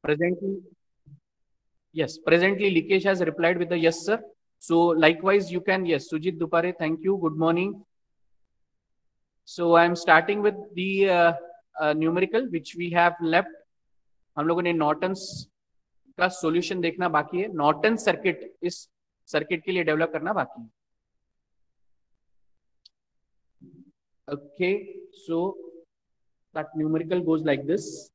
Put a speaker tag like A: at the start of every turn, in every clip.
A: Presently, yes, presently Likesh has replied with a yes, sir. So likewise, you can, yes, Sujit Dupare, thank you. Good morning. So I am starting with the numerical which we have left. हम लोगों ने Norton's का solution देखना बाकी है. Norton circuit इस circuit के लिए डेवलप करना बाकी है. Okay, so that numerical goes like this.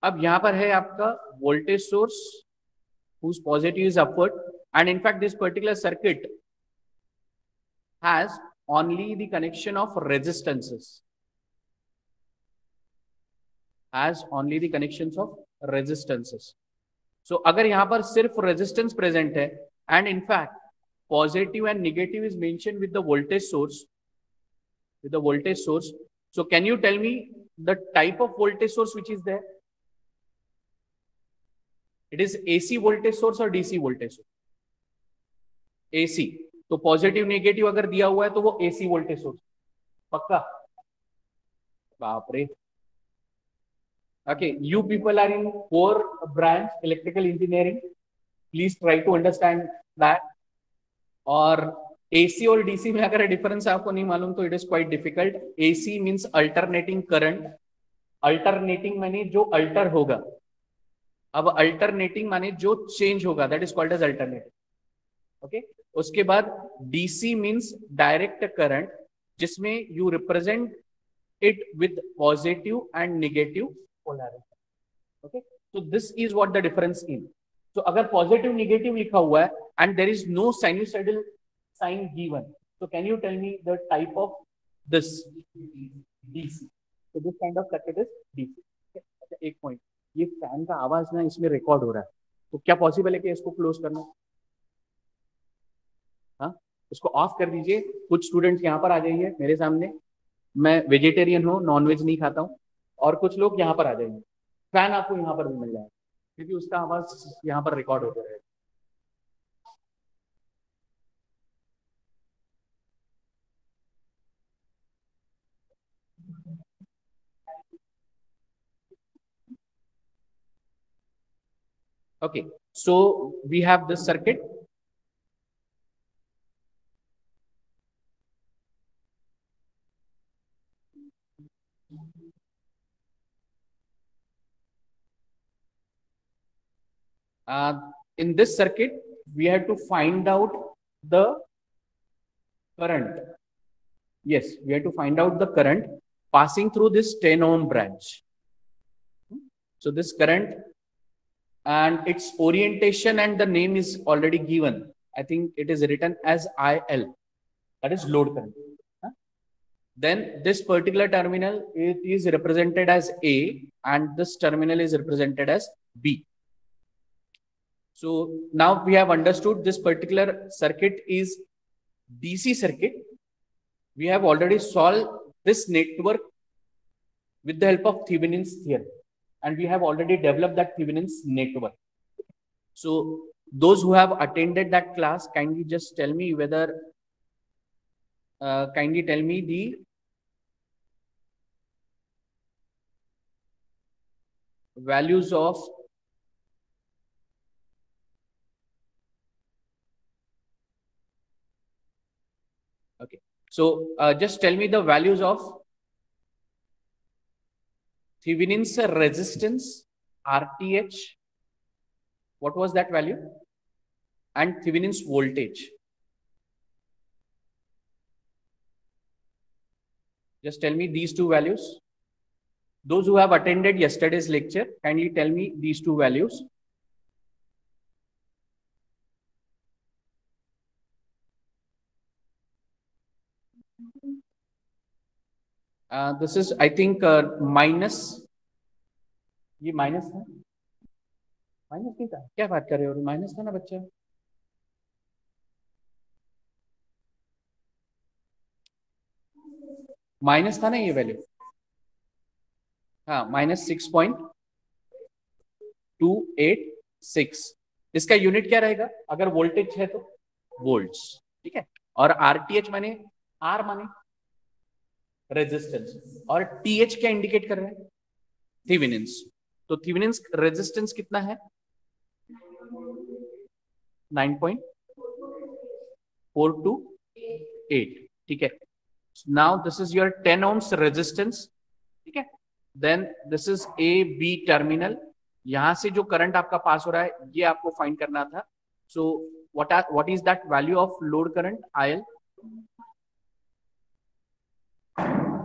A: अब यहां पर है आपका voltage source whose positive is upward, and in fact this particular circuit has only the connection of resistances, has only the connections of resistances. So अगर यहां पर सिर्फ resistance present है and in fact positive and negative is mentioned with the voltage source, so can you tell me the type of voltage source which is there? It is AC voltage source or DC voltage source? AC. तो positive negative अगर दिया हुआ है तो वो AC voltage source पक्का. बाप रे. Okay, you people are in core branch electrical engineering. Please try to understand that. और AC और DC में अगर डिफरेंस आपको नहीं मालूम तो it is quite difficult. AC means alternating current. Alternating माने जो अल्टर होगा. अब अल्टरनेटिंग माने जो चेंज होगा, that is called as alternating. Okay. उसके बाद DC मींस डायरेक्ट करंट जिसमें you represent it with positive and negative polarity. Okay. So this is what the difference in. तो अगर पॉजिटिव नेगेटिव लिखा हुआ है and there is no sinusoidal sine given, so can you tell me the type of this DC? So this kind of circuit is DC. अच्छा, एक point, ये fan का आवाज ना इसमें रिकॉर्ड हो रहा है, तो क्या पॉसिबल है कि इसको क्लोज करना? हाँ, इसको ऑफ कर दीजिए. कुछ स्टूडेंट्स यहाँ पर आ जाइए मेरे सामने. मैं वेजिटेरियन हूँ, नॉनवेज नहीं खाता हूँ. और कुछ लोग यहाँ पर आ जाइए. फैन आपको यहाँ पर भी मिल जाएगा क्योंकि उसका आवाज यहाँ पर रिकॉर्ड होता रहेगा. Okay, so we have this circuit. In this circuit, we have to find out the current. Yes, we have to find out the current passing through this 10 ohm branch. So this current and its orientation and the name is already given. I think it is written as IL, that is load current. Then this particular terminal is represented as A and this terminal is represented as B. So now we have understood this particular circuit is DC circuit. We have already solved this network with the help of Thevenin's theorem, and we have already developed that Thevenin's network. So those who have attended that class, kindly just tell me whether, kindly tell me the values of okay. So just tell me the values of Thevenin's resistance RTH. What was that value? And Thevenin's voltage. Just tell me these two values. Those who have attended yesterday's lecture, kindly tell me these two values. This is, I think, minus. ये minus था, minus नहीं था, क्या बात कर रहे हो? Minus था ना बच्चा. माइनस था ना ये वैल्यू. हाँ, -6.286. इसका यूनिट क्या रहेगा अगर वोल्टेज है तो? वोल्ट्स. ठीक है. और आरटीएच माने आर माने रेजिस्टेंस, और TH क्या इंडिकेट कर रहा है? थेवेनिन्स। तो थेवेनिन्स रेजिस्टेंस कितना है? 9.428, ठीक है। Now this is your 10 ohms resistance, ठीक है। Then this is A B terminal, यहां से जो करंट आपका पास हो रहा है ये आपको फाइंड करना था। So what is that value of load current? IL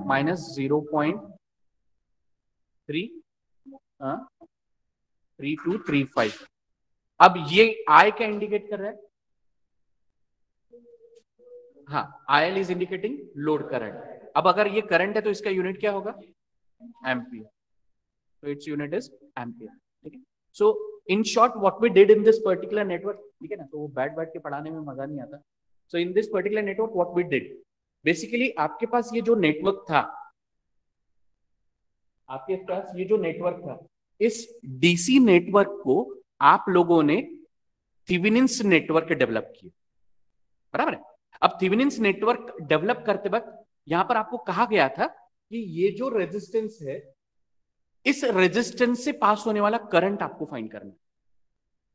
A: minus 0.3235। अब ये I क्या इंडिकेट कर रहा है? हाँ, IL is indicating load current. अब अगर ये करंट है तो इसका यूनिट क्या होगा? एम्पियर। तो इट्स यूनिट इज एम्पियर, ठीक है। So in short what we did in this particular network, ठीक है ना, तो वो बैठ बैठ के पढ़ाने में मजा नहीं आता। So in this particular network what we did, basically आपके पास ये जो नेटवर्क था, आपके पास ये जो नेटवर्क था, इस डीसी नेटवर्क को आप लोगों ने थेवेनिन्स नेटवर्क डेवलप किया, बराबर है। अब थेवेनिन्स नेटवर्क डेवलप करते वक्त यहां पर आपको कहा गया था कि ये जो रेजिस्टेंस है, इस रेजिस्टेंस से पास होने वाला करंट आपको फाइंड करना है।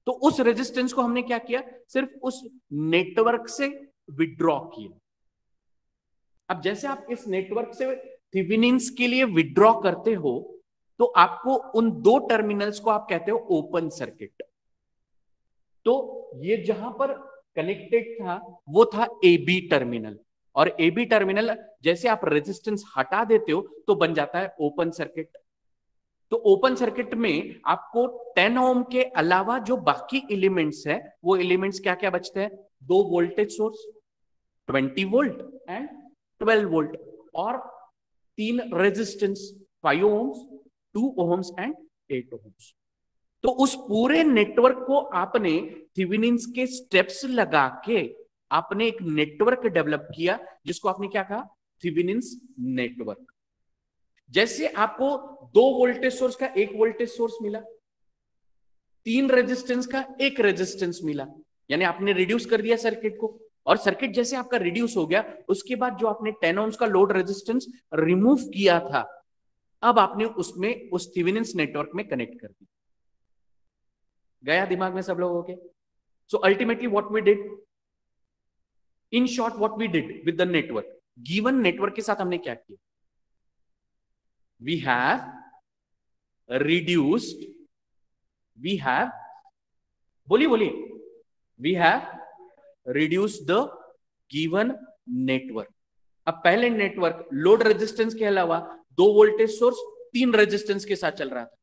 A: तो उस रेजिस्टेंस को हमने क्या किया? सिर्फ उस नेटवर्क से विड्रॉ किया। अब जैसे आप इस नेटवर्क से थेवेनिन्स के लिए विड्रॉ करते हो तो आपको उन दो टर्मिनल्स को आप कहते हो ओपन सर्किट। तो ये जहां पर कनेक्टेड था वो था AB टर्मिनल, और AB टर्मिनल जैसे आप रेजिस्टेंस हटा देते हो तो बन जाता है ओपन सर्किट। तो ओपन सर्किट में आपको 10 ओम के अलावा जो बाकी एलिमेंट्स है वो एलिमेंट्स क्या क्या बचते हैं? दो voltage source 20 volt and 12 volt, और तीन resistance 5 ohms, 2 ohms and 8 ohms. तो उस पूरे नेटवर्क को आपने थेवेनिन्स के स्टेप्स लगा के आपने एक नेटवर्क डेवलप किया जिसको आपने क्या कहा? Thevenin's network. जैसे आपको 2 वोल्टेज सोर्स का 1 वोल्टेज सोर्स मिला, 3 रेजिस्टेंस का 1 रेजिस्टेंस मिला, यानी आपने रिड्यूस कर दिया सर्किट को, और सर्किट जैसे आपका रिड्यूस हो गया उसके बाद जो आपने 10 ओम्स का लोड रेजिस्टेंस रिमूव किया था, अब आपने उसमें उस थेवेनिन्स नेटवर्क में कनेक्ट कर दिया। गया दिमाग में सब लोगों के? So ultimately what we did, in short what we did with the network, given network के साथ हमने क्या किया? we have reduced, we have, बोलिए बोलिए, we have reduced the given network। अब पहले नेटवर्क लोड रेजिस्टेंस के अलावा 2 वोल्टेज सोर्स 3 रेजिस्टेंस के साथ चल रहा था।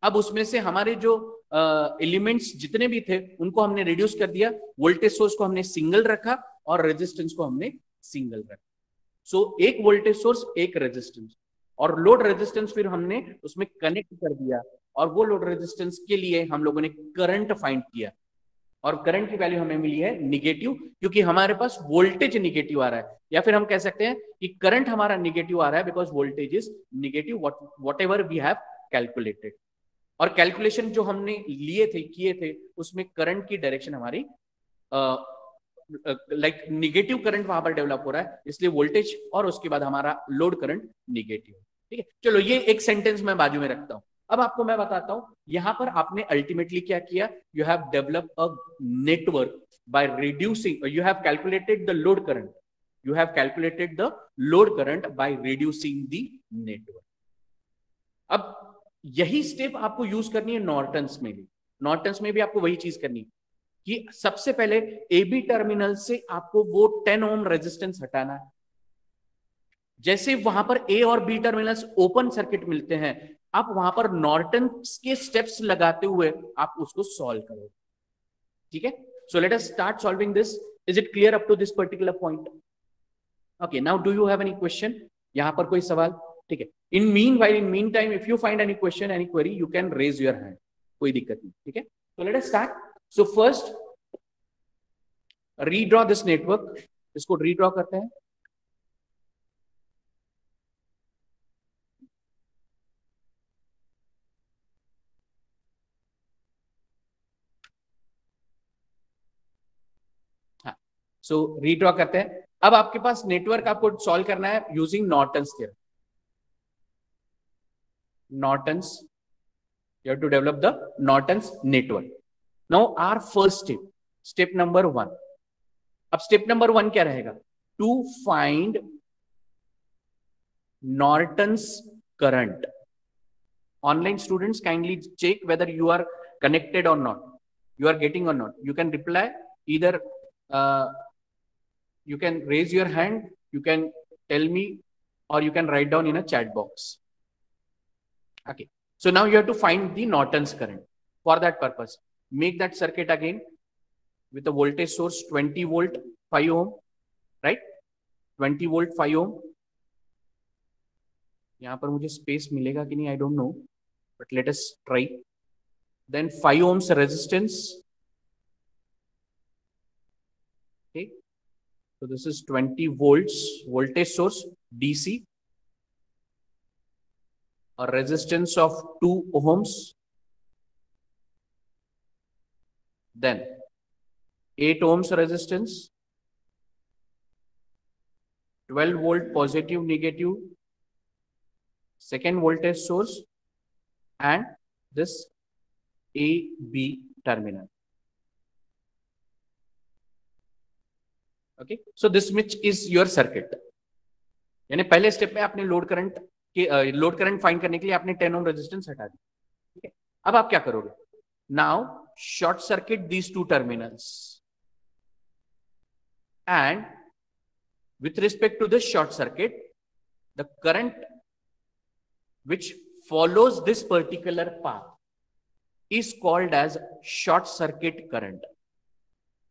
A: अब उसमें से हमारे जो एलिमेंट्स जितने भी थे उनको हमने रिड्यूस कर दिया, वोल्टेज सोर्स को हमने सिंगल रखा और रेजिस्टेंस को हमने सिंगल रखा। सो एक वोल्टेज सोर्स एक रेजिस्टेंस, और लोड रेजिस्टेंस फिर हमने उसमें कनेक्ट कर दिया, और वो लोड रेजिस्टेंस के लिए हम लोगों ने करंट फाइंड किया, और करंट की वैल्यू हमें मिली है निगेटिव, क्योंकि हमारे पास वोल्टेज निगेटिव आ रहा है, या फिर हम कह सकते हैं कि करंट हमारा निगेटिव आ रहा है because voltage is negative whatever we have calculated. और कैलकुलेशन जो हमने किए थे उसमें करंट की डायरेक्शन हमारी लाइक निगेटिव करंट वहां पर डेवलप हो रहा है, इसलिए वोल्टेज और उसके बाद हमारा लोड करंट निगेटिव। ठीक है, चलो ये एक सेंटेंस मैं बाजू में रखता हूं। अब आपको मैं बताता हूं यहां पर आपने अल्टीमेटली क्या किया, you have develop a network by reducing, you have calculated the load current, you have calculated the load current by reducing the network. अब यही स्टेप आपको यूज करनी है नॉर्टन्स में भी। नॉर्टन्स में भी आपको वही चीज करनी है कि सबसे पहले AB टर्मिनल से आपको वो 10 ओम रेजिस्टेंस हटाना है। जैसे वहां पर A और B टर्मिनल्स ओपन सर्किट मिलते हैं, आप वहां पर नॉर्टन्स के स्टेप्स लगाते हुए आप उसको सॉल्व करो। ठीक है, so let us start solving this. Is it clear up to this particular point? Okay, now do you have any question? यहां पर कोई सवाल? ठीक है, in mean time if you find any question any query you can raise your hand, कोई दिक्कत नहीं। ठीक है, so let us start. So first redraw this network, इसको redraw करते हैं। हाँ, so redraw करते हैं। अब आपके पास नेटवर्क आपको सॉल्व करना है using Norton's theorem. Norton's. You have to develop the Norton's network. Now our first step, step number 1. अब step number 1 क्या रहेगा? To find Norton's current. Online students, kindly check whether you are connected or not. You are getting or not. You can reply either. You can raise your hand. You can tell me, or you can write down in a chat box. Okay. So now you have to find the Norton's current. For that purpose, make that circuit again with a voltage source 20 volt 5 ohm, right? 20 volt 5 ohm. यहाँ पर मुझे space मिलेगा कि नहीं, I don't know, but let us try. Then 5 ohms resistance. Okay. So this is 20 volts voltage source DC. A resistance of 2 ohms. Then 8 ohms resistance. 12 volt positive negative. Second voltage source. And this AB terminal. Okay, so this much is your circuit. यानी पहले step में आपने load current find करने के लिए आपने 10 ohm resistance हटा दी. ठीक है, अब आप क्या करोगे? Now short circuit these two terminals and with respect to this short circuit, the current which follows this particular path is called as short circuit current.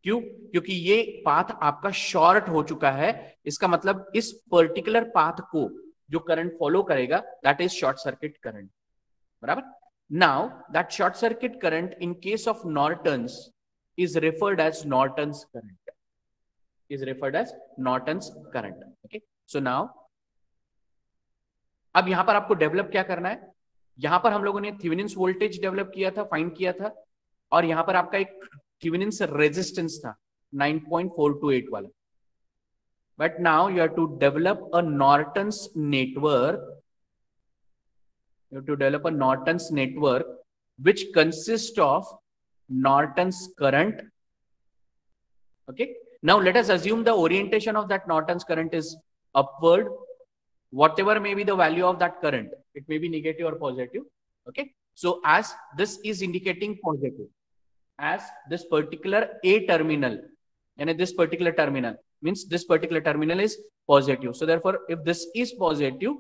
A: क्यों? क्योंकि ये पाथ आपका शॉर्ट हो चुका है. इसका मतलब इस पर्टिकुलर पाथ को जो करंट फॉलो करेगा, that is short circuit current. बराबर. Now that short circuit current in case of Norton's is referred as Norton's current. is referred as Norton's current. Okay, so now अब यहां पर आपको develop क्या करना है? यहां पर हम लोगों ने थेवेनिन्स वोल्टेज डेवलप किया था, फाइंड किया था, और यहां पर आपका एक थेवेनिन्स रेजिस्टेंस था 9.428 वाला. But now you have to develop a Norton's network. You have to develop a Norton's network which consists of Norton's current. Okay, now let us assume the orientation of that Norton's current is upward. Whatever may be the value of that current, it may be negative or positive. Okay, so as this is indicating positive, as this particular A terminal and this particular terminal means this particular terminal is positive. So therefore, if this is positive,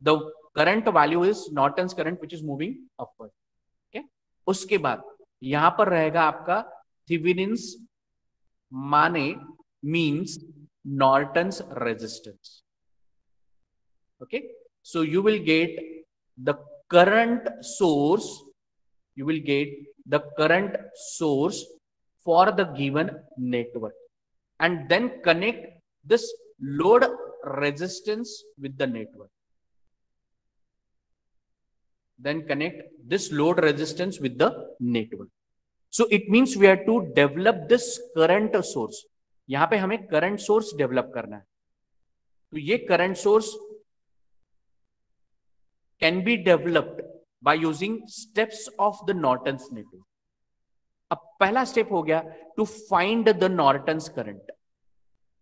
A: the current value is Norton's current which is moving upward. Okay, उसके बाद यहां पर रहेगा आपका Thevenin's माने means Norton's resistance. Okay, so you will get the current source. You will get the current source for the given network, and then connect this load resistance with the network. Then connect this load resistance with the network. So it means we have to develop this current source. यहां पे हमें current source develop करना है. तो ये current source can be developed by using steps of the Norton's network. अब पहला step हो गया to find the Norton's current.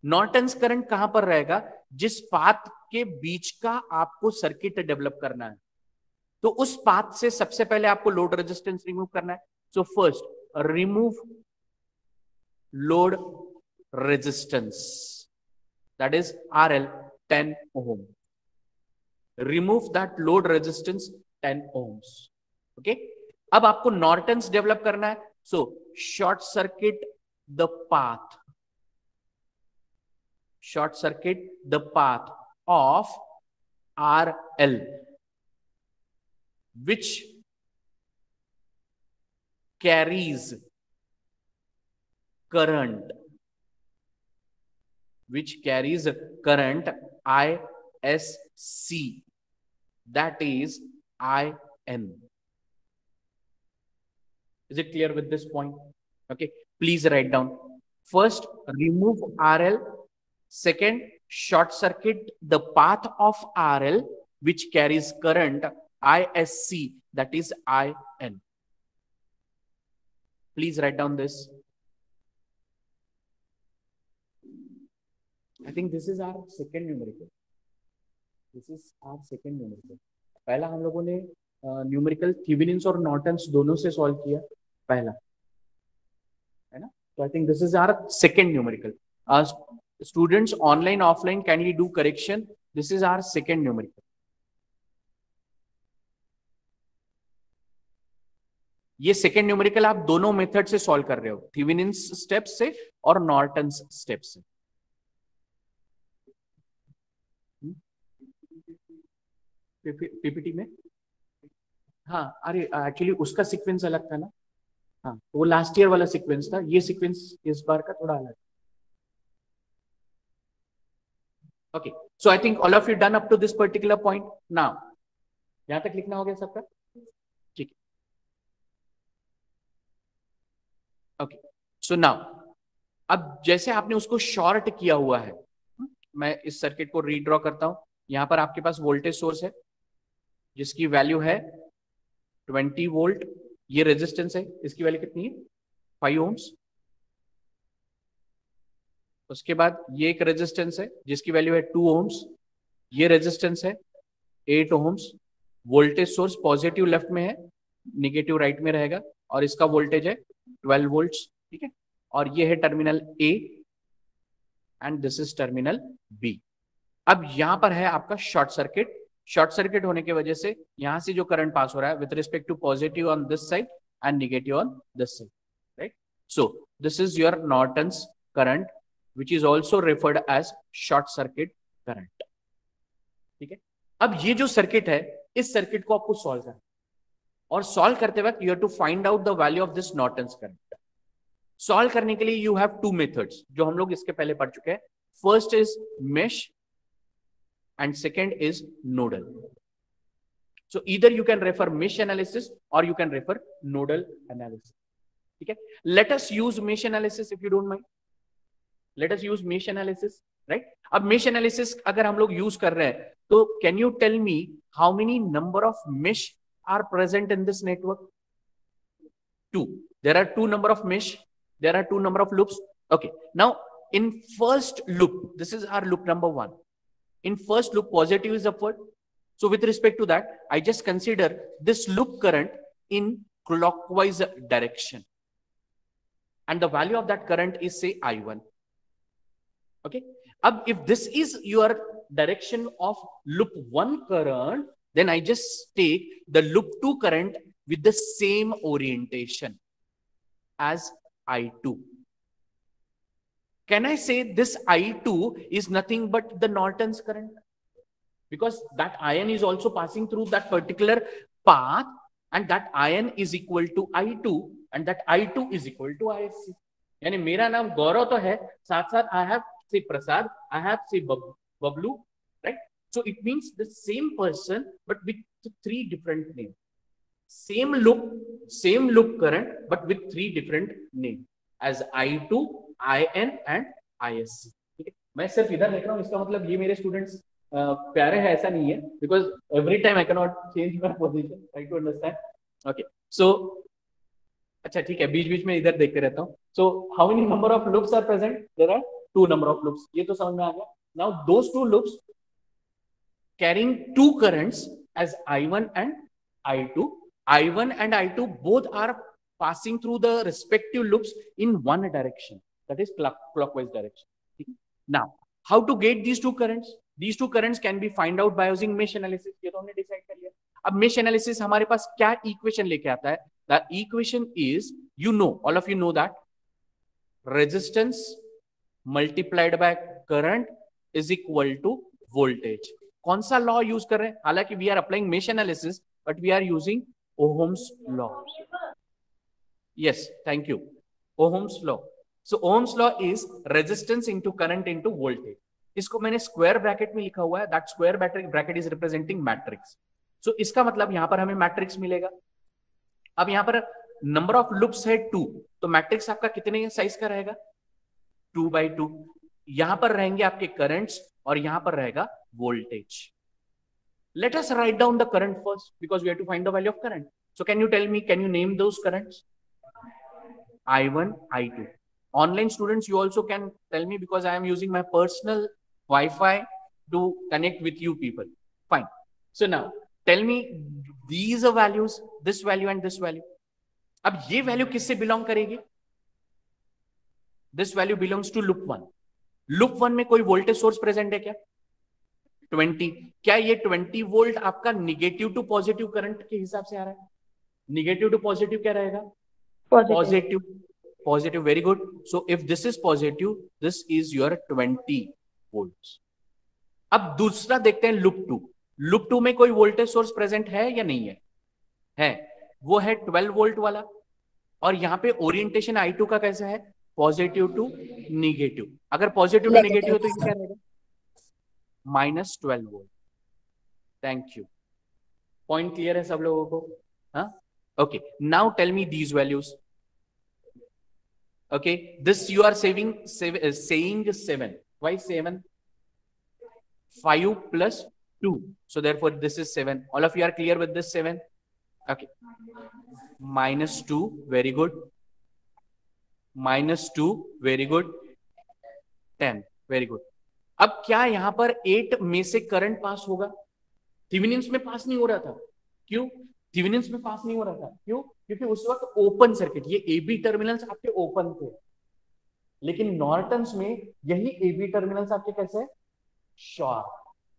A: Norton's current कहां पर रहेगा? जिस पाथ के बीच का आपको सर्किट डेवलप करना है, तो उस पाथ से सबसे पहले आपको लोड रेजिस्टेंस रिमूव करना है. So first remove load resistance, that is RL 10 ohm. Remove that load resistance 10 ohms. Okay, अब आपको नॉर्टन्स डेवलप करना है. So short circuit the path, short circuit the path of RL which carries current, ISC, that is IN. Is it clear with this point? Okay, please write down. First, remove RL. Second, short circuit the path of RL which carries current ISC, that is IN. Please write down this. I think this is our second numerical. This is our second numerical. पहला हम लोगों ने numerical Thevenin's और Norton's दोनों से solve किया पहला, है ना? तो I think this is our second numerical. Students online offline, can you do correction? This is our second numerical. ये सेकंड न्यूमेरिकल आप दोनों मेथड से सॉल्व कर रहे हो, थेवेनिन्स स्टेप से और नॉर्टन्स स्टेप से. पीपीटी में हाँ, अरे एक्चुअली उसका सीक्वेंस अलग था ना. हाँ, वो लास्ट ईयर वाला सीक्वेंस था, ये सीक्वेंस इस बार का थोड़ा अलग. Okay, so I think all of you done up to this particular point. Now यहां तक लिखना हो गया सबका? ठीक है. ओके, सो नाउ अब जैसे आपने उसको शॉर्ट किया हुआ है, मैं इस सर्किट को रीड्रॉ करता हूं. यहां पर आपके पास वोल्टेज सोर्स है जिसकी वैल्यू है 20 वोल्ट. ये रेजिस्टेंस है, इसकी वैल्यू कितनी है? 5 ओम्स. उसके बाद ये एक रेजिस्टेंस है जिसकी वैल्यू है 2 ओम्स. ये रेजिस्टेंस है 8 ohms. Voltage source positive left में है, निगेटिव राइट में रहेगा, और इसका वोल्टेज है 12 वोल्ट्स. ठीक है, और ये है terminal A and this is terminal B. अब यहां पर है आपका शॉर्ट सर्किट. शॉर्ट सर्किट होने की वजह से यहां से जो करंट पास हो रहा है with respect to positive on this side and negative on this side, right? So this is your Norton's current which is also referred as short circuit current. ठीक है, अब ये जो सर्किट है, इस सर्किट को आपको सॉल्व करना, और सॉल्व करते वक्त you have to find out the value of this Norton's current. Solve करने के लिए यू हैव टू मेथड्स जो हम लोग इसके पहले पढ़ चुके हैं. First is mesh and second is nodal. So either you can refer mesh analysis or you can refer nodal analysis. ठीक है, let us use mesh analysis if you don't mind. Let us use mesh analysis, right? अब mesh analysis अगर हम लोग use कर रहे हैं तो can you tell me how many number of mesh are present in this network? 2. There are 2 number of mesh. There are 2 number of loops. Okay, now in first loop, this is our loop number 1. In first loop, positive is upward. So with respect to that, I just consider this loop current in clockwise direction. And the value of that current is say I1. Okay. अब if this is your direction of loop 1 current, then I just take the loop 2 current with the same orientation as I2. Can I say this I2 is nothing but the Norton's current? Because that ion is also passing through that particular path, and that ion is equal to I2, and that I2 is equal to ISC. यानी मेरा नाम गौरव तो है, साथ साथ I have say Prasad, I have say Bablu, right? So it means the same person but with 3 different names. Same loop current but with 3 different names as I2, IN and ISC. ठीक है, मैं सिर्फ इधर लिख रहा हूँ, इसका मतलब ये मेरे स्टूडेंट्स प्यारे हैं ऐसा नहीं है, because every time I can not change my position, try to understand. Okay, so अच्छा ठीक है, बीच बीच में इधर देखते रहता हूँ. So how many number of loops are present? There are 2 number of loops. ये तो समझ में आ गया. Now those 2 loops carrying 2 currents as I1 and I2. I1 and I2 both are passing through the respective loops in one direction, that is clockwise direction. Now, how to get these 2 currents? These 2 currents can be find out by using mesh analysis. ये तो हमने decide कर लिया. अब mesh analysis हमारे पास क्या equation लेके आता है? The equation is, you know, all of you know that resistance multiplied by current is equal to voltage. कौन सा लॉ यूज कर रहे हैं? हालांकि we are applying mesh analysis but we are using Ohm's law. Yes, thank you. Ohm's law. So Ohm's law is resistance into current into voltage. इसको मैंने square bracket में लिखा हुआ है. That square bracket is representing matrix. So इसका मतलब यहां पर हमें मैट्रिक्स मिलेगा. अब यहां पर नंबर ऑफ लूप्स है 2, तो मैट्रिक्स आपका कितने साइज का रहेगा? 2/2. यहां पर रहेंगे आपके करंट्स और यहां पर रहेगा voltage. Let us write down the current first because we have to find the value of current. So can you tell me, can you name those currents? I1, I2. Online students, you also can tell me because I am using my personal Wi-Fi to connect with you people. Fine. So now tell me these are values, this value and this value. अब ये value किससे belong करेगी? This value belongs to loop 1. Loop 1 में कोई voltage source present है क्या? 20. क्या ये 20 वोल्ट आपका निगेटिव टू पॉजिटिव करंट के हिसाब से आ रहा है? निगेटिव टू पॉजिटिव क्या रहेगा? Positive. Positive. Very good. So if this is positive, this is your 20 volt. अब दूसरा देखते हैं लूप 2. लूप 2 में कोई वोल्टेज सोर्स प्रेजेंट है या नहीं है? है. वो है 12 वोल्ट वाला. और यहां पे ओरिएंटेशन I2 का कैसा है? Positive to negative. अगर पॉजिटिव टू निगेटिव हो तो ये क्या रहेगा? -12 volt. Thank you. Point clear है सब लोगों को? हाँ. Okay, now tell me these values. Okay, this you are saying 7. Why 7? 5 plus 2. So therefore this is 7. All of you are clear with this 7? Okay. -2. Very good. -2. Very good. 10. Very good. अब क्या यहां पर 8 में से current pass होगा? Thevenin's में पास नहीं हो रहा था. क्यों? थेवेनिन्स में पास नहीं हो रहा था. क्यों? क्योंकि उस वक्त ओपन सर्किट, ये AB टर्मिनल्स आपके ओपन थे. लेकिन नॉर्टन्स में यही AB टर्मिनल्स आपके कैसे है? शॉर्ट.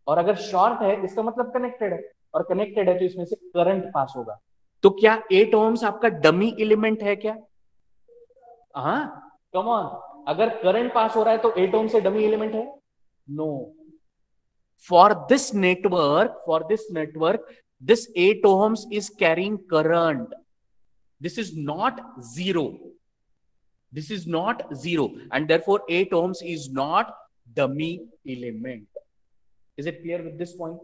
A: और अगर शॉर्ट है इसका मतलब कनेक्टेड है, और कनेक्टेड है तो इसमें से करंट पास होगा. तो क्या 8 ओम्स आपका डमी एलिमेंट है क्या? हाँ, कम ऑन. अगर करंट पास हो रहा है तो 8 ओम से डमी एलिमेंट है? No. For this network this 8 ohms is carrying current. This is not zero. This is not zero, and therefore 8 ohms is not dummy element. Is it clear with this point?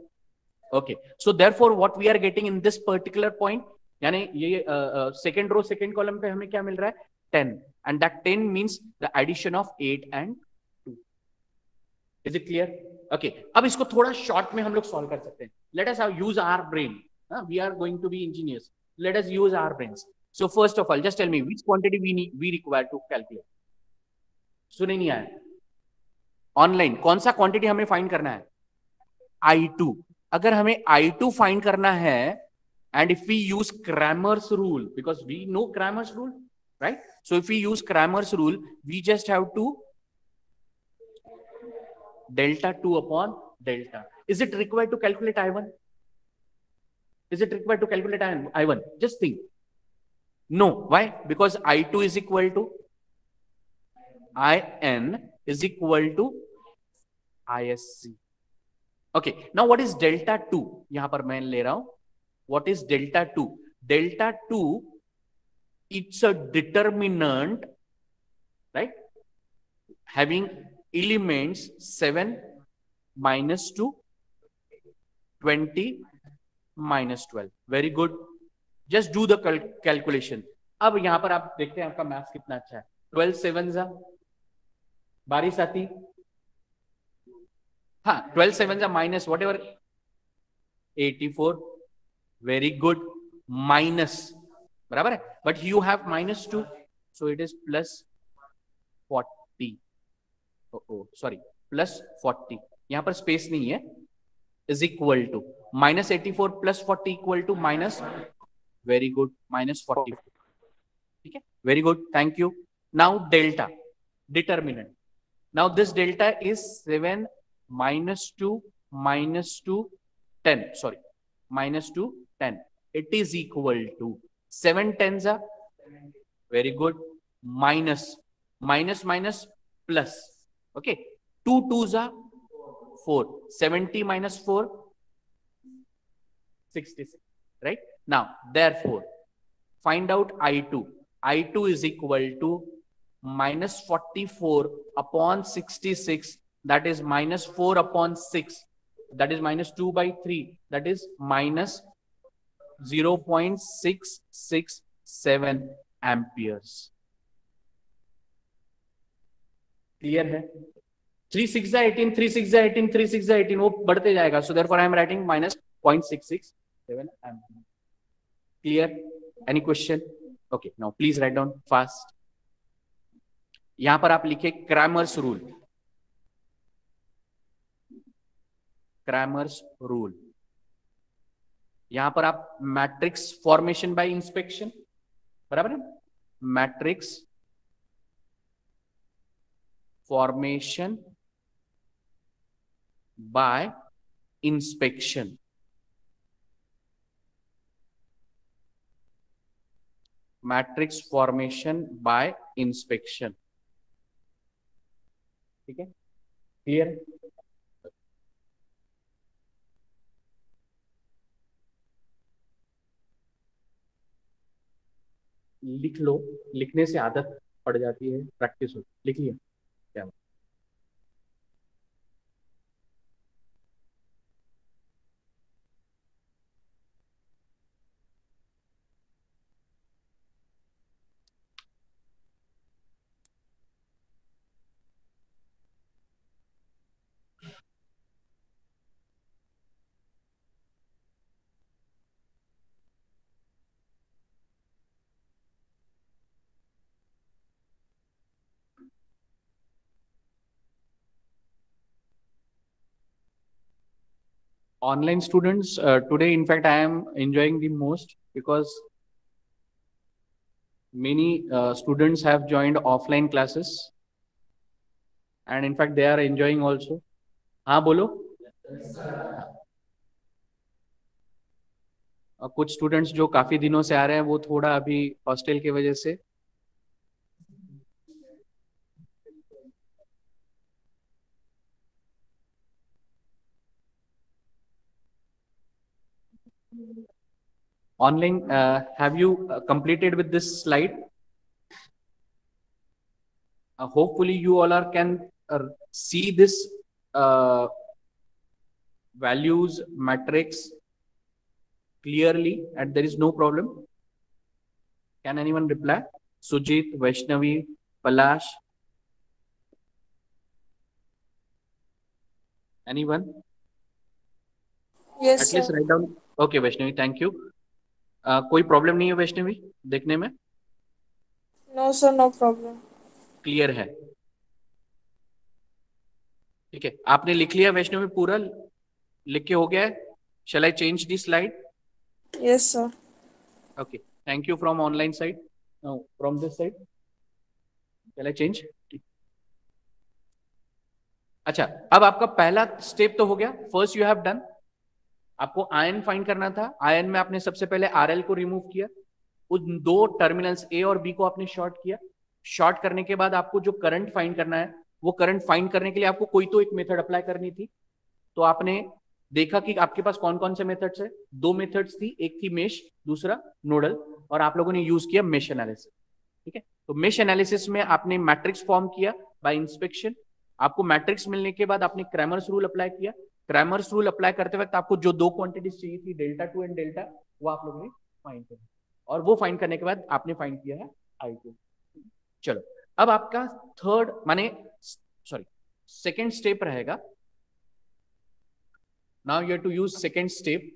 A: Okay, so therefore what we are getting in this particular point, यानी ये second row second column पे हमें क्या मिल रहा है? 10, and that 10 means the addition of 8 and 2. Is it clear? Okay, अब इसको थोड़ा शॉर्ट में हम लोग सॉल्व कर सकते हैं. Let us use our brain. We are going to be engineers. Let us use our brains. So first of all, just tell me which quantity we require to calculate. सुने नहीं आया? Online कौन सा quantity हमें find करना है? I2. अगर हमें I2 फाइंड करना है, and if we use Cramer's rule, because we know Cramer's rule, right? So if we use Cramer's rule, we just have to delta 2 upon delta. Is it required to calculate I1? Is it required to calculate I1? Just think. No. Why? Because I2 is equal to IN is equal to ISC. Okay. Now what is delta 2? यहां पर मैं ले रहा हूं. What is delta 2? Delta 2, it's a determinant, right? Having elements 7 minus 2, 20 minus 12. Very good. Just do the calculation. अब यहां पर आप देखते हैं आपका मैथ्स कितना अच्छा है. 12 7 बारिश आती. हाँ, 12 7 minus whatever 84. Very good. Minus बराबर है, but you have -2, so it is +40. Sorry, +40. यहां पर स्पेस नहीं है. Is equal to -84 + 40 equal to minus. Very good, -44. ठीक है, very good, thank you. Now delta determinant. Now this delta is 7 -2 -2 10. Sorry, -2 10. It is equal to 7 10s are very good, minus plus. Okay, 2 2s are 4. 70 minus 4, 66. Right now, therefore, find out I2. I2 is equal to -44 upon 66. That is -4 upon 6. That is -2 by 3. That is minus 0.667 amperes. Clear है? 3 6 18, 3 6 18, 3 6 18 वो बढ़ते जाएगा. So therefore I am writing -3 0.667 ampere. Clear? Any question? Okay, now please write down fast. यहां पर आप लिखे Cramer's rule. Cramer's rule. यहां पर आप मैट्रिक्स फॉर्मेशन बाय इंस्पेक्शन, बराबर है, matrix formation by inspection, matrix formation by inspection. ठीक है, क्लियर? लिख लो, लिखने से आदत पड़ जाती है, प्रैक्टिस हो। लिख लिया क्या? Online students, today in fact I am enjoying the most because many students have joined offline classes and in fact they are enjoying also. हाँ बोलो। कुछ स्टूडेंट्स जो काफी दिनों से आ रहे हैं वो थोड़ा अभी हॉस्टल की वजह से online, have you completed with this slide? Hopefully you all are can see this values matrix clearly and there is no problem. Can anyone reply? Sujit, Vaishnavi, Palash, anyone?
B: Yes,
A: At least
B: sir.
A: write down. Okay, Vaishnavi, thank you. कोई problem नहीं है वैष्णवी देखने में?
B: No, sir, no problem.
A: Clear है? ठीक है, आपने लिख लिया वैष्णवी, पूरा लिख के हो गया है? Shall I change the slide?
B: Yes, sir.
A: Okay, thank you from online side, from this side shall I change? अच्छा, अब आपका पहला स्टेप तो हो गया, फर्स्ट यू हैव डन। आपको आयन फाइंड करना था। आयन में आपने सबसे पहले आरएल को रिमूव किया, उन दो टर्मिनल्स ए और बी को आपने शॉर्ट किया। शॉर्ट करने के बाद आपको जो करंट फाइंड करना है, वो करंट फाइंड करने के लिए आपको कोई तो एक मेथड अप्लाई करनी थी। तो आपने देखा कि आपके पास कौन कौन से मेथड्स है। दो मेथड्स थी, एक थी मेश, दूसरा नोडल, और आप लोगों ने यूज किया मेश एनालिसिस। ठीक है, तो मेश एनालिसिस में आपने मैट्रिक्स फॉर्म किया बाय इंस्पेक्शन। आपको मैट्रिक्स मिलने के बाद आपने क्रैमर्स रूल अप्लाई किया। क्रैमर्स रूल अप्लाई करते वक्त आपको जो दो क्वांटिटीज चाहिए थी, डेल्टा 2 एंड डेल्टा, वो आप लोगों ने फाइंड किया, और वो फाइंड करने के बाद आपने फाइंड किया है I2। चलो, अब आपका थर्ड माने सॉरी सेकेंड स्टेप रहेगा। Now you have to use second step.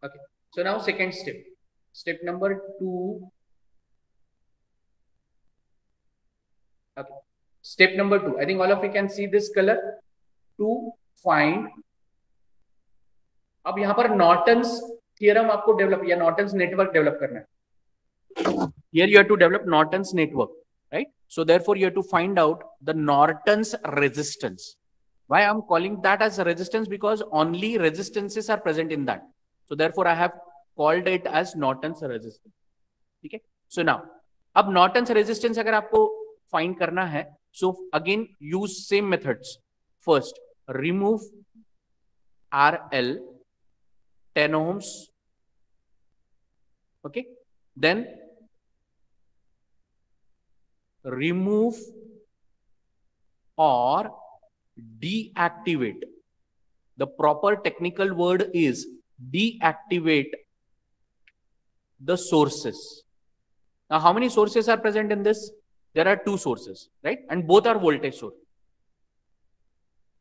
A: Okay, so now second step, step number 2. Okay, step number 2, I think all of you can see this color, to find। अब यहां पर Norton's theorem आपको develop या Norton's network develop करना है। Here you have to develop Norton's network, right? So therefore you have to find out the Norton's resistance. Why I'm calling that as a resistance? Because only resistances are present in that. So therefore I have called it as Norton's resistance. ठीक है? So now, अब Norton's resistance अगर आपको find करना है, so again use same methods. First, remove RL 10 ohms. Okay, then remove or deactivate. The proper technical word is deactivate the sources. Now, how many sources are present in this? There are two sources, right? And both are voltage source.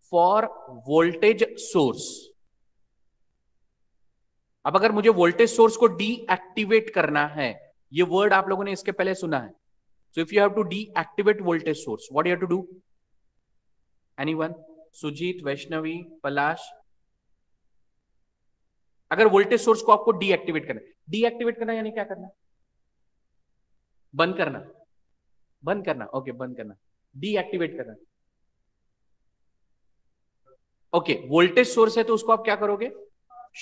A: For voltage source, अब अगर मुझे voltage source को deactivate करना है, ये word आप लोगों ने इसके पहले सुना है. So if you have to deactivate voltage source, what you have to do? Anyone? Sujit, Vaishnavi, Palash. अगर वोल्टेज सोर्स को आपको डीएक्टिवेट करना यानी क्या करना? बंद करना. ओके, बंद करना. डीएक्टिवेट करना. ओके, वोल्टेज सोर्स है तो उसको आप क्या करोगे?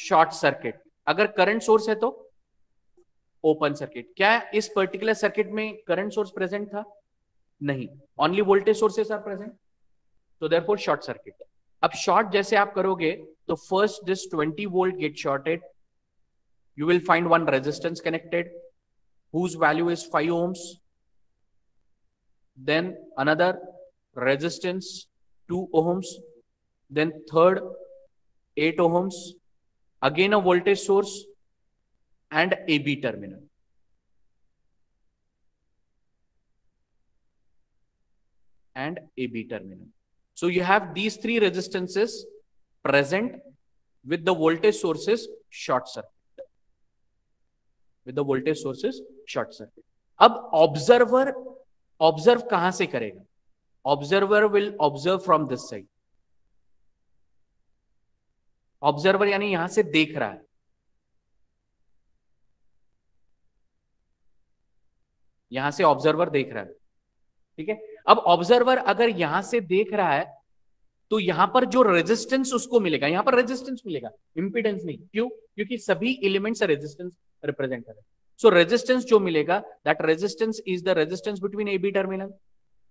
A: Short circuit. अगर करंट सोर्स है तो ओपन सर्किट. क्या इस पर्टिकुलर सर्किट में करंट सोर्स प्रेजेंट था? नहीं, only voltage sources are present, तो देयरफॉर शॉर्ट सर्किट. अब शॉर्ट जैसे आप करोगे तो first this 20 volt get shorted. You will find one resistance connected whose value is 5 ohms. Then another resistance 2 ohms. Then third 8 ohms. Again a voltage source and AB terminal. And AB terminal. So you have these three resistances present with the voltage sources short circuit. With the voltage sources short circuit. अब observer observe कहां से करेगा? Observer will observe from this side. Observer यानी यहां से देख रहा है. यहां से ऑब्जर्वर देख रहा है. ठीक है. अब ऑब्जर्वर अगर यहां से देख रहा है तो यहां पर जो रेजिस्टेंस उसको मिलेगा, यहां पर रेजिस्टेंस मिलेगा, इंपीडेंस नहीं. क्यों? क्योंकि सभी एलिमेंट्स रेजिस्टेंस रिप्रेजेंट कर रहे हैं. सो रेजिस्टेंस जो मिलेगा, that resistance is the resistance between A B terminal,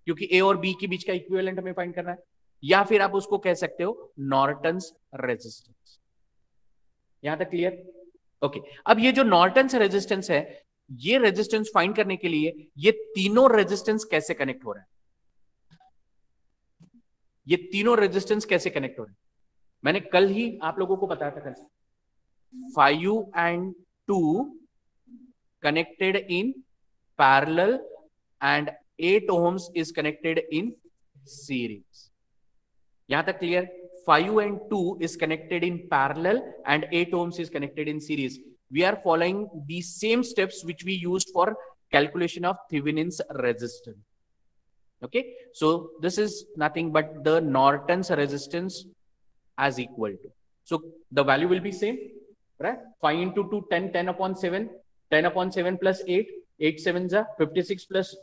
A: क्योंकि ए और बी के बीच का इक्विवेलेंट हमें फाइंड करना है. या फिर आप उसको कह सकते हो नॉर्टन्स रेजिस्टेंस. यहां तक क्लियर? ओके. अब ये जो नॉर्टन्स रेजिस्टेंस है, ये रेजिस्टेंस फाइंड करने के लिए ये तीनों रेजिस्टेंस कैसे कनेक्ट हो रहे हैं? ये तीनों रेजिस्टेंस कैसे कनेक्ट हो रहे हैं? मैंने कल ही आप लोगों को बताया था. 5 and 2 connected in parallel and 8 ohms is connected in series. यहां तक clear? 5 and 2 is connected in parallel and 8 ohms is connected in series. We are following the same steps which we used for calculation of Thevenin's resistance. Okay, so this is nothing but the Norton's resistance as equal to. So the value will be same, right? 5 into 2, 10, 10 upon 7, 10 upon 7 plus 8, 8 7s are 56 plus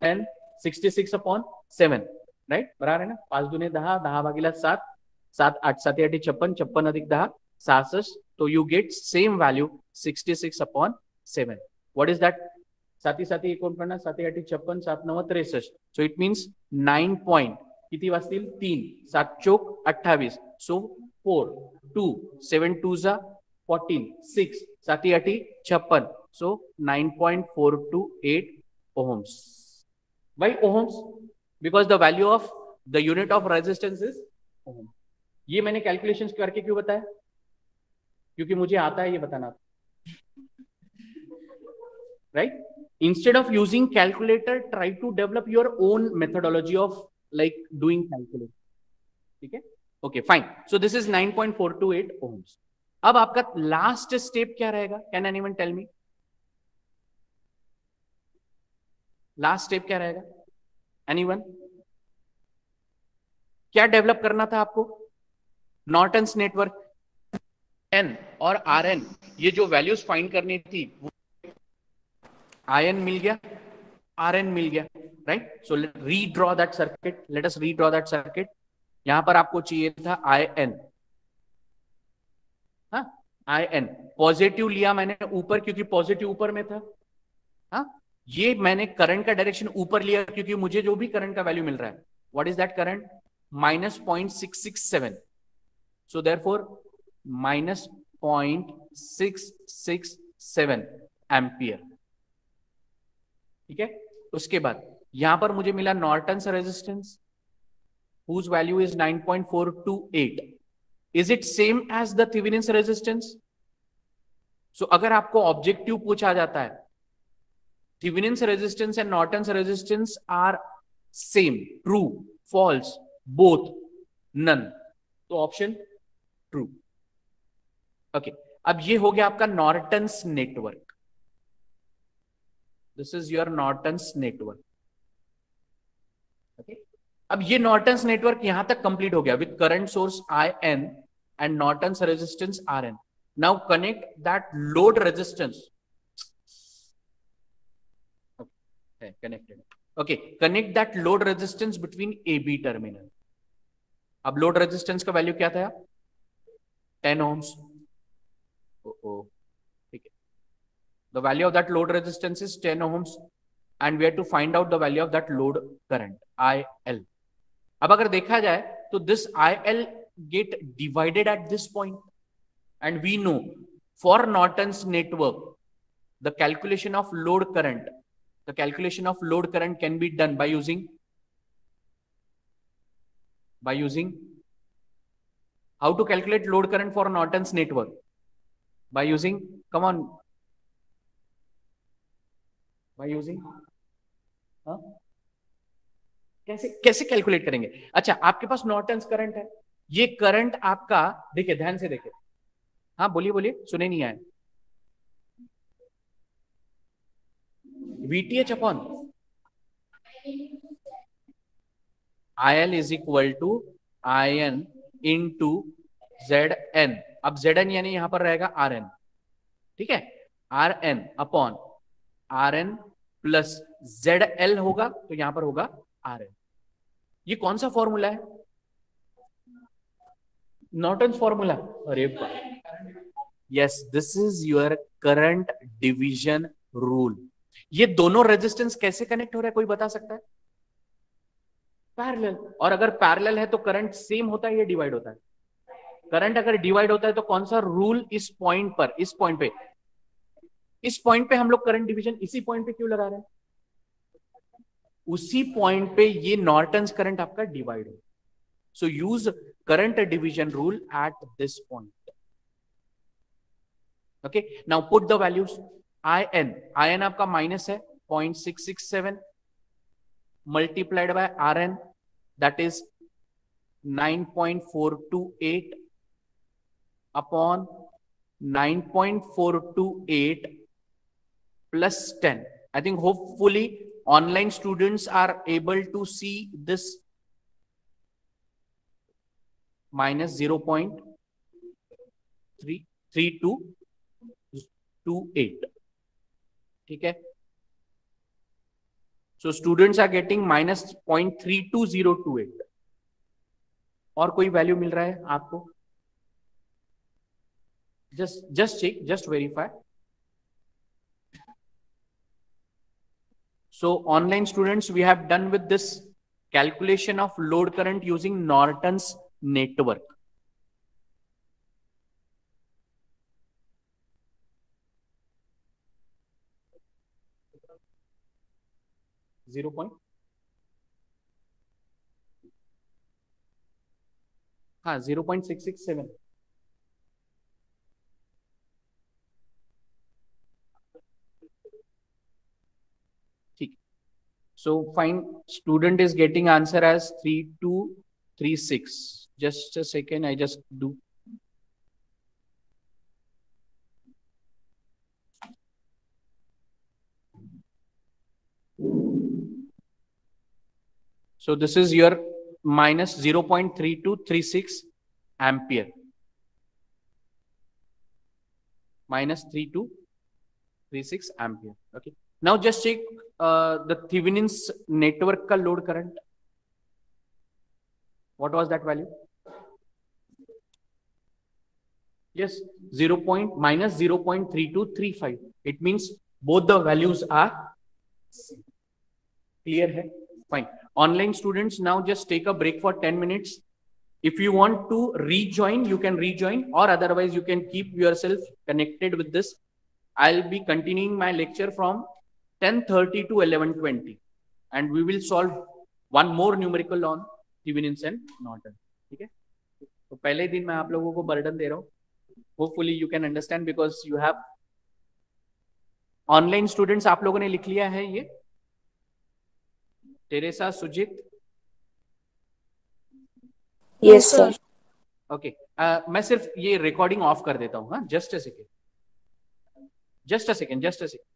A: 10, 66 upon 7, right? बराबर है ना? 5 दूने 10, 10 भागीला 7, 7 8 7 8 56, 56 अधिक 10 66. So you get same value 66 upon 7. What is that? 7 7 एकूण पडणार 7 8 56 7 9 63. So it means 9 point किती वाजतील? 3 7 चौक 28. So 4 2 7 2s are 14 6 7 8 56. So 9.428 ohms. Why ohms? Because the value of the unit of resistance is ohm. ये मैंने कैलकुलेशंस करके क्यों बताया? क्योंकि मुझे आता है ये बताना, right? Instead of using calculator, try to develop your own methodology of like doing calculation. ठीक है? Okay, fine. So this is 9.428 ohms. अब आपका लास्ट स्टेप क्या रहेगा? Can anyone tell me? Last step क्या रहेगा? एनीवन? क्या डेवलप करना था आपको? नॉर्टन्स नेटवर्क एन और आर एन, ये जो वैल्यूज फाइंड करनी थी, आई एन मिल गया, आर एन मिल गया, right? So redraw that circuit. Let us redraw that circuit. यहां पर आपको चाहिए था आई एन. हाँ, आई एन पॉजिटिव लिया मैंने ऊपर क्योंकि पॉजिटिव ऊपर में था. हाँ, ये मैंने करंट का डायरेक्शन ऊपर लिया क्योंकि मुझे जो भी करंट का वैल्यू मिल रहा है, what is that current? -0.667. So therefore -0.667 ampere. ठीक है. उसके बाद यहां पर मुझे मिला Norton's resistance. whose value is 9.428. Is it same as the Thevenin's resistance? So अगर आपको ऑब्जेक्टिव पूछा जाता है Thevenin's resistance and Norton's resistance are same, true, false, both, none. तो ऑप्शन ट्रू. ओके, अब ये हो गया आपका Norton's network. This is your Norton's network. Okay, अब ये नॉर्टन्स नेटवर्क यहां तक कंप्लीट हो गया with current source IN and Norton's resistance RN. Now connect that load resistance. Okay, connected. Okay, connect that load resistance between AB terminal. अब load resistance का value क्या था? 10 ohms. ठीक है. The value of that load resistance is 10 ohms and we have to find out the value of that load current IL. अब अगर देखा जाए तो this IL get divided at this point and we know for Norton's network the calculation of load current can be done by using how to calculate load current for Norton's network? By using, come on, by using कैसे calculate करेंगे? अच्छा, आपके पास Norton's current है, ये current आपका, देखिए ध्यान से देखिए. हाँ बोलिए, सुने नहीं आए. VTH upon IL is equal to IN into ZN. अब ZN यानी यहां पर रहेगा RN. ठीक है, RN upon RN plus ZL होगा तो यहां पर होगा RN. ये कौन सा फॉर्मूला है? Norton's formula. अरे yes, this is your current division rule. ये दोनों रेजिस्टेंस कैसे कनेक्ट हो रहा है, कोई बता सकता है? पैरेलल. और अगर पैरेलल है तो करंट सेम होता है या डिवाइड होता है? करंट अगर डिवाइड होता है तो कौन सा रूल इस पॉइंट पे हम लोग करंट डिवीजन इसी पॉइंट पे क्यों लगा रहे हैं? उसी पॉइंट पे ये नॉर्टन्स करंट आपका डिवाइड हो. So use current division rule at this point. Okay, now put the values. IN आपका माइनस है 0.667 multiplied by RN, that is 9.428 upon 9.428 plus 10. I think hopefully online students are able to see this minus 0.3228. ठीक है, so students are getting minus 0.32028. और कोई value मिल रहा है आपको? just check, just verify. So online students, we have done with this calculation of load current using Norton's network. हाँ 0.667. ठीक. So fine, student is getting answer as 3236. Just a second, I just do. So this is your minus 0.3236 ampere. Minus 3236 ampere. Okay. Now just check the Thevenin's network ka load current. What was that value? Yes, minus 0.3235. It means both the values are clear hai? Fine. Online students, now just take a break for 10 minutes. If you want to rejoin, you can rejoin, or otherwise you can keep yourself connected with this. I'll be continuing my lecture from 10:30 to 11:20, and we will solve one more numerical on Thevenin's and Norton, ठीक है। तो पहले दिन मैं आप लोगों को burden दे रहा हूँ, hopefully you can understand because you have online students, आप लोगों ने लिख लिया है ये, Teresa, Sujit?
B: Yes sir.
A: Okay, मैं सिर्फ ये रिकॉर्डिंग ऑफ कर देता हूँ, हाँ, just a second, just a second, just a second.